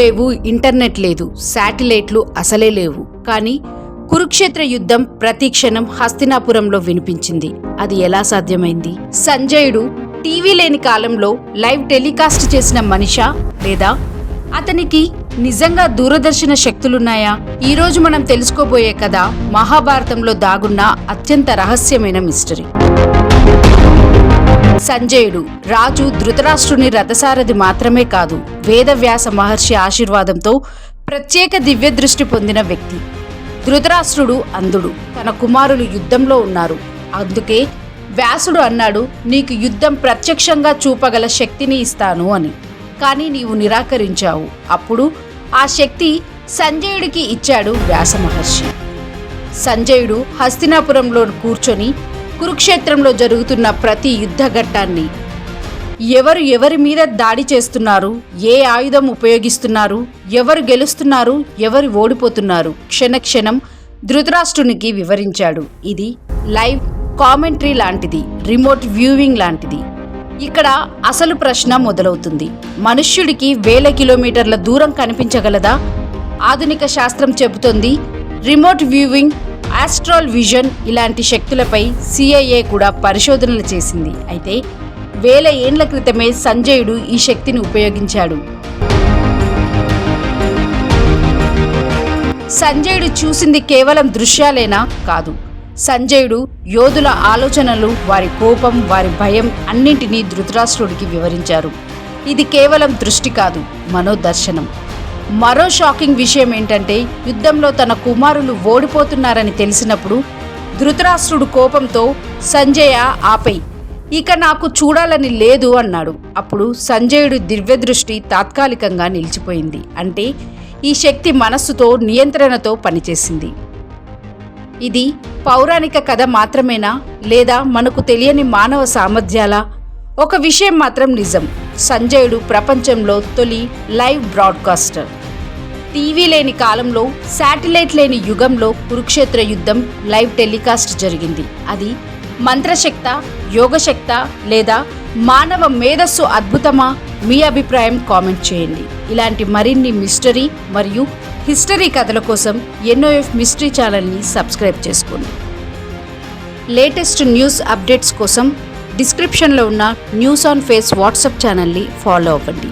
లేవు, ఇంటర్నెట్ లేదు, శాటిలైట్లు అసలే లేవు. కానీ కురుక్షేత్ర యుద్ధం ప్రతి క్షణం హస్తినాపురంలో వినిపించింది. అది ఎలా సాధ్యమైంది? సంజయుడు టీవీ లేని కాలంలో లైవ్ టెలికాస్ట్ చేసిన మనిషా, లేదా అతనికి నిజంగా దూరదర్శన శక్తులున్నాయా? ఈరోజు మనం తెలుసుకోబోయే కథ మహాభారతంలో దాగున్న అత్యంత రహస్యమైన మిస్టరీ. సంజయుడు రాజు ధృతరాష్ట్రుని రథసారథి మాత్రమే కాదు, వేదవ్యాస మహర్షి ఆశీర్వాదంతో ప్రత్యేక దివ్య దృష్టి పొందిన వ్యక్తి. ధృతరాష్ట్రుడు అంధుడు, తన కుమారులు యుద్ధంలో ఉన్నారు. అందుకే వ్యాసుడు అన్నాడు, నీకు యుద్ధం ప్రత్యక్షంగా చూపగల శక్తిని ఇస్తాను అని. కానీ నీవు నిరాకరించావు. అప్పుడు ఆ శక్తి సంజయుడికి ఇచ్చాడు వ్యాస మహర్షి. సంజయుడు హస్తినాపురంలో కూర్చొని కురుక్షేత్రంలో జరుగుతున్న ప్రతి యుద్ధ ఘట్టాన్ని, ఎవరి మీద దాడి చేస్తున్నారు, ఏ ఆయుధం ఉపయోగిస్తున్నారు, ఎవరు గెలుస్తున్నారు, ఎవరు ఓడిపోతున్నారు, క్షణక్షణం ధృతరాష్ట్రునికి వివరించాడు. ఇది లైవ్ కామెంటరీ లాంటిది, రిమోట్ వ్యూవింగ్ లాంటిది. ఇక్కడ అసలు ప్రశ్న మొదలవుతుంది. మనుష్యుడికి వేల కిలోమీటర్ల దూరం కనిపించగలదా? ఆధునిక శాస్త్రం చెబుతోంది రిమోట్ వ్యూవింగ్, ఆస్ట్రల్ విజన్ ఇలాంటి శక్తులపై CIA కూడా పరిశోధనలు చేసింది. అయితే వేల ఏండ్ల క్రితమే సంజయుడు ఈ శక్తిని ఉపయోగించాడు. సంజయుడు చూసింది కేవలం దృశ్యాలేనా? కాదు. సంజయుడు యోధుల ఆలోచనలు, వారి కోపం, వారి భయం అన్నింటినీ ధృతరాష్ట్రుడికి వివరించారు. ఇది కేవలం దృష్టి కాదు, మనోదర్శనం. మరో షాకింగ్ విషయం ఏంటంటే, యుద్ధంలో తన కుమారులు ఓడిపోతున్నారని తెలిసినప్పుడు ధృతరాష్ట్రుడు కోపంతో, సంజయ ఆపై, ఇక నాకు చూడాలని లేదు అన్నాడు. అప్పుడు సంజయుడి దివ్యదృష్టి తాత్కాలికంగా నిలిచిపోయింది. అంటే ఈ శక్తి మనస్సుతో, నియంత్రణతో పనిచేసింది. ఇది పౌరాణిక కథ మాత్రమేనా, లేదా మనకు తెలియని మానవ సామర్థ్యాలా? ఒక విషయం మాత్రం నిజం, సంజయుడు ప్రపంచంలో తొలి లైవ్ బ్రాడ్కాస్టర్. టీవీ లేని కాలంలో, శాటిలైట్ లేని యుగంలో కురుక్షేత్ర యుద్ధం లైవ్ టెలికాస్ట్ జరిగింది. అది మంత్రశక్త, యోగశక్త, లేదా మానవ మేధస్సు అద్భుతమా? మీ అభిప్రాయం కామెంట్ చేయండి. ఇలాంటి మరిన్ని మిస్టరీ మరియు హిస్టరీ కథల కోసం NOF మిస్టరీ ఛానల్ని సబ్స్క్రైబ్ చేసుకోండి. లేటెస్ట్ న్యూస్ అప్డేట్స్ కోసం డిస్క్రిప్షన్లో ఉన్న న్యూస్ ఆన్ ఫేస్ వాట్సాప్ ఛానల్ని ఫాలో అవ్వండి.